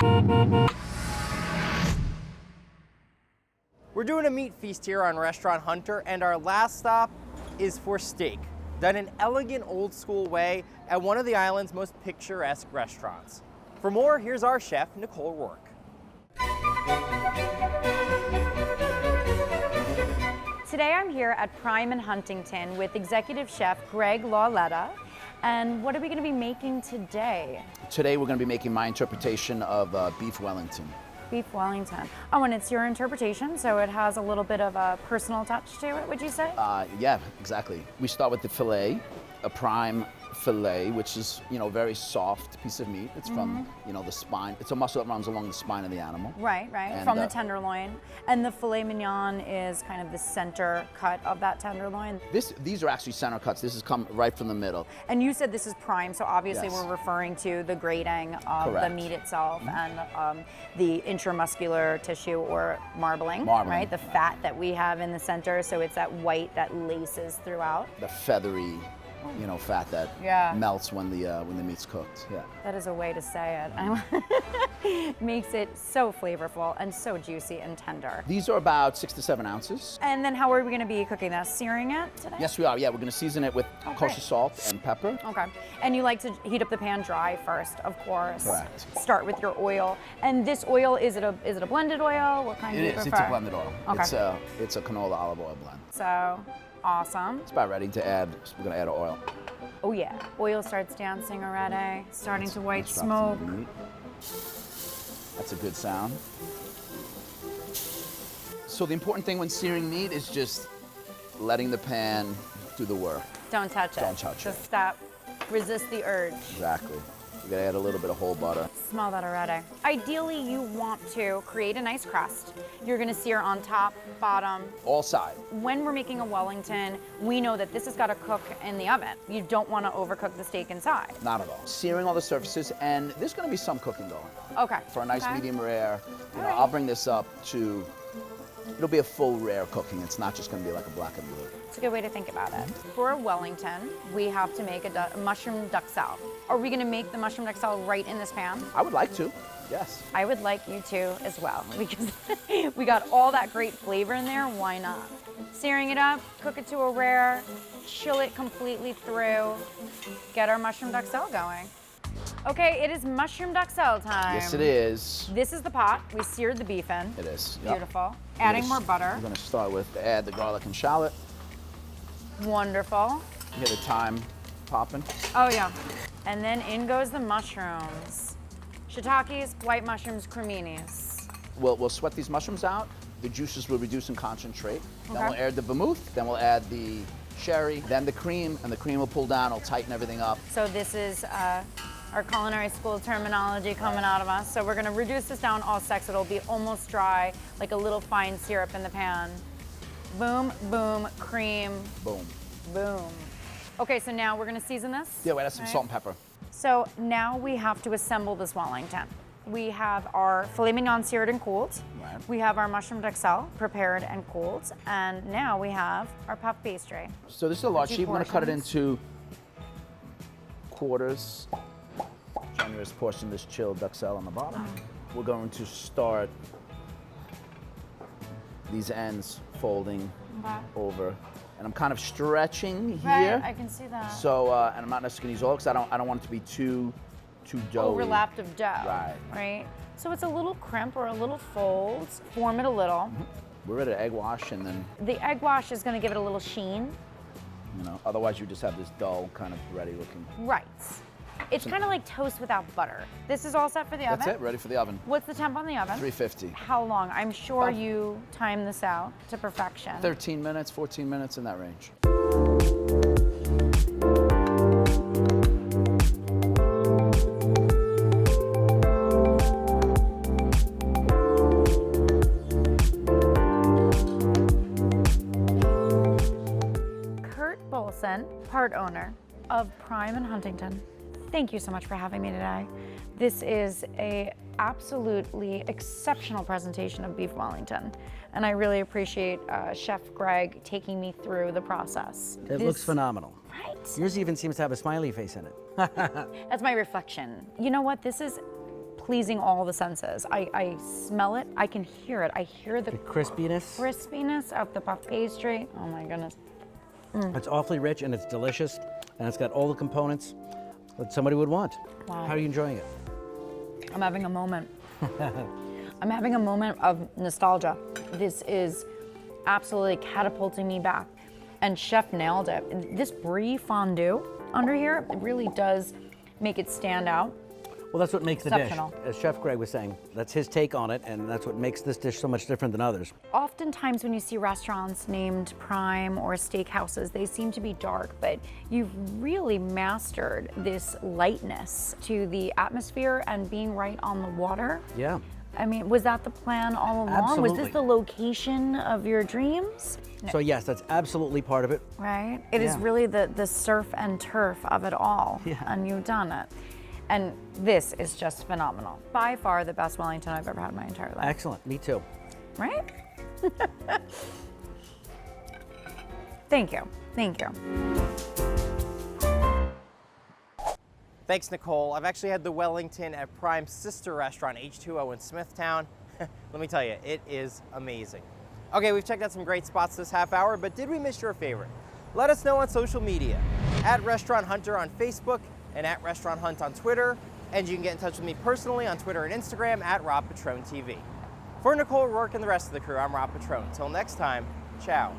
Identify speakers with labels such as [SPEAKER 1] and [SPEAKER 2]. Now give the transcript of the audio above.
[SPEAKER 1] We're doing a meat feast here on Restaurant Hunter, and our last stop is for steak, done in elegant old school way at one of the island's most picturesque restaurants. For more, here's our chef, Nicole Rourke.
[SPEAKER 2] Today I'm here at Prime in Huntington with executive chef Greg Lauletta. And what are we going to be making today?
[SPEAKER 3] Today we're going to be making my interpretation of beef Wellington.
[SPEAKER 2] Beef Wellington. Oh, and it's your interpretation, so it has a little bit of a personal touch to it, would you say?
[SPEAKER 3] Yeah, exactly. We start with the filet, a prime filet, which is, a very soft piece of meat. It's from, the spine. It's a muscle that runs along the spine of the animal.
[SPEAKER 2] Right,
[SPEAKER 3] And,
[SPEAKER 2] from the tenderloin. And the filet mignon is kind of the center cut of that tenderloin.
[SPEAKER 3] These are actually center cuts. This has come right from the middle.
[SPEAKER 2] And you said this is prime, so obviously
[SPEAKER 3] Yes.
[SPEAKER 2] we're referring to the grating of the
[SPEAKER 3] Correct.
[SPEAKER 2] meat itself and the intramuscular tissue or marbling,
[SPEAKER 3] Marbling.
[SPEAKER 2] right? The fat that we have in the center, so it's that white that laces throughout.
[SPEAKER 3] The feathery, fat that melts when the meat's cooked. Yeah.
[SPEAKER 2] That is a way to say it. Makes it so flavorful and so juicy and tender.
[SPEAKER 3] These are about 6 to 7 ounces.
[SPEAKER 2] And then how are we going to be cooking this? Searing it today?
[SPEAKER 3] Yes, we are. Yeah, we're going to season it with kosher
[SPEAKER 2] great.
[SPEAKER 3] salt and pepper.
[SPEAKER 2] Okay. And you like to heat up the pan dry first, of course.
[SPEAKER 3] Correct.
[SPEAKER 2] Start with your oil. And this oil, is it a blended oil? What kind do you
[SPEAKER 3] It is.
[SPEAKER 2] prefer?
[SPEAKER 3] It's a blended oil.
[SPEAKER 2] Okay.
[SPEAKER 3] It's a canola olive oil blend.
[SPEAKER 2] So, awesome.
[SPEAKER 3] It's about ready to add. So we're going to add oil.
[SPEAKER 2] Oh yeah. Oil starts dancing already. Starting to white
[SPEAKER 3] Let's drop some
[SPEAKER 2] smoke.
[SPEAKER 3] of the meat. That's a good sound. So the important thing when searing meat is just letting the pan do the work.
[SPEAKER 2] Don't touch it.
[SPEAKER 3] Don't touch it.
[SPEAKER 2] Just stop. Resist the urge.
[SPEAKER 3] Exactly. You gotta add a little bit of whole butter.
[SPEAKER 2] Smell that already. Ideally, you want to create a nice crust. You're gonna sear on top, bottom.
[SPEAKER 3] All side.
[SPEAKER 2] When we're making a Wellington, we know that this has got to cook in the oven. You don't want to overcook the steak inside.
[SPEAKER 3] Not at all. Searing all the surfaces, and there's gonna be some cooking going on.
[SPEAKER 2] Okay.
[SPEAKER 3] For a nice
[SPEAKER 2] Okay.
[SPEAKER 3] medium rare,
[SPEAKER 2] All right.
[SPEAKER 3] I'll bring this up to, it'll be a full rare cooking. It's not just gonna be like a black and blue.
[SPEAKER 2] It's a good way to think about it. For a Wellington, we have to make a mushroom duck salad. Are we gonna make the mushroom duck salad right in this pan?
[SPEAKER 3] I would like to, yes.
[SPEAKER 2] I would like you to as well, because we got all that great flavor in there, why not? Searing it up, cook it to a rare, chill it completely through, get our mushroom duck salad going. Okay, it is mushroom duck salad time.
[SPEAKER 3] Yes, it is.
[SPEAKER 2] This is the pot we seared the beef in.
[SPEAKER 3] It is. Yep.
[SPEAKER 2] Beautiful. Adding more butter.
[SPEAKER 3] We're gonna start with, add the garlic and shallot.
[SPEAKER 2] Wonderful.
[SPEAKER 3] Get the thyme popping.
[SPEAKER 2] Oh yeah. And then in goes the mushrooms. Shiitakes, white mushrooms, creminis.
[SPEAKER 3] We'll sweat these mushrooms out. The juices will reduce and concentrate. Then
[SPEAKER 2] Okay.
[SPEAKER 3] we'll add the vermouth. Then we'll add the sherry. Then the cream, and the cream will pull down. It'll tighten everything up.
[SPEAKER 2] So this is our culinary school terminology coming out of us. So we're gonna reduce this down all sec so it'll be almost dry, like a little fine syrup in the pan. Boom, boom, cream,
[SPEAKER 3] Boom.
[SPEAKER 2] boom. Okay, so now we're gonna season this.
[SPEAKER 3] Yeah, we'll add some
[SPEAKER 2] Right.
[SPEAKER 3] salt and pepper.
[SPEAKER 2] So now we have to assemble this Wellington. We have our filet mignon seared and cooled.
[SPEAKER 3] Right.
[SPEAKER 2] We have our mushroom duxelle prepared and cooled. And now we have our puff pastry.
[SPEAKER 3] So this is a large
[SPEAKER 2] Two
[SPEAKER 3] sheet. We're gonna cut it
[SPEAKER 2] portions.
[SPEAKER 3] into quarters. Generous portion of this chilled duxelle on the bottom. We're going to start these ends folding
[SPEAKER 2] Okay.
[SPEAKER 3] over. And I'm kind of stretching
[SPEAKER 2] Right,
[SPEAKER 3] here.
[SPEAKER 2] I can see that.
[SPEAKER 3] So, and I'm not necessarily gonna use all because I don't want it to be too doughy.
[SPEAKER 2] Overlapped of dough.
[SPEAKER 3] Right.
[SPEAKER 2] Right? So it's a little crimp or a little fold. Form it a little.
[SPEAKER 3] We're ready to egg wash, and then,
[SPEAKER 2] The egg wash is gonna give it a little sheen.
[SPEAKER 3] otherwise you just have this dull kind of ready looking.
[SPEAKER 2] Right. It's kind of like toast without butter. This is all set for the oven?
[SPEAKER 3] That's it, ready for the oven.
[SPEAKER 2] What's the temp on the oven?
[SPEAKER 3] 350.
[SPEAKER 2] How long? I'm sure
[SPEAKER 3] About-
[SPEAKER 2] you timed this out to perfection.
[SPEAKER 3] 13 minutes, 14 minutes, in that range.
[SPEAKER 2] Kurt Bolson, part owner of Prime in Huntington. Thank you so much for having me today. This is a absolutely exceptional presentation of beef Wellington, and I really appreciate Chef Greg taking me through the process.
[SPEAKER 4] It looks phenomenal.
[SPEAKER 2] Right?
[SPEAKER 4] Yours even seems to have a smiley face in it.
[SPEAKER 2] That's my reflection. You know what? This is pleasing all the senses. I smell it, I can hear it. I hear the crispiness of the puff pastry. Oh my goodness.
[SPEAKER 4] It's awfully rich and it's delicious, and it's got all the components that somebody would want.
[SPEAKER 2] Wow.
[SPEAKER 4] How are you enjoying it?
[SPEAKER 2] I'm having a moment. I'm having a moment of nostalgia. This is absolutely catapulting me back. And Chef nailed it. This brie fondue under here, it really does make it stand out.
[SPEAKER 4] Well, that's what makes the dish.
[SPEAKER 2] Exceptional.
[SPEAKER 4] As Chef Greg was saying, that's his take on it, and that's what makes this dish so much different than others.
[SPEAKER 2] Oftentimes when you see restaurants named Prime or steakhouses, they seem to be dark, but you've really mastered this lightness to the atmosphere and being right on the water.
[SPEAKER 4] Yeah.
[SPEAKER 2] I mean, was that the plan all along?
[SPEAKER 4] Absolutely.
[SPEAKER 2] Was this the location of your dreams?
[SPEAKER 4] So yes, that's absolutely part of it.
[SPEAKER 2] Right? It is
[SPEAKER 4] Yeah.
[SPEAKER 2] really the surf and turf of it all,
[SPEAKER 4] Yeah.
[SPEAKER 2] and you've done it. And this is just phenomenal. By far the best Wellington I've ever had in my entire life.
[SPEAKER 4] Excellent, me too.
[SPEAKER 2] Right? Thank you. Thank you.
[SPEAKER 1] Thanks, Nicole. I've actually had the Wellington at Prime's sister restaurant, H2O in Smithtown. Let me tell you, it is amazing. Okay, we've checked out some great spots this half hour, but did we miss your favorite? Let us know on social media, at Restaurant Hunter on Facebook and at Restaurant Hunt on Twitter. And you can get in touch with me personally on Twitter and Instagram at Rob Patrone TV. For Nicole Rourke and the rest of the crew, I'm Rob Patrone. Until next time, ciao.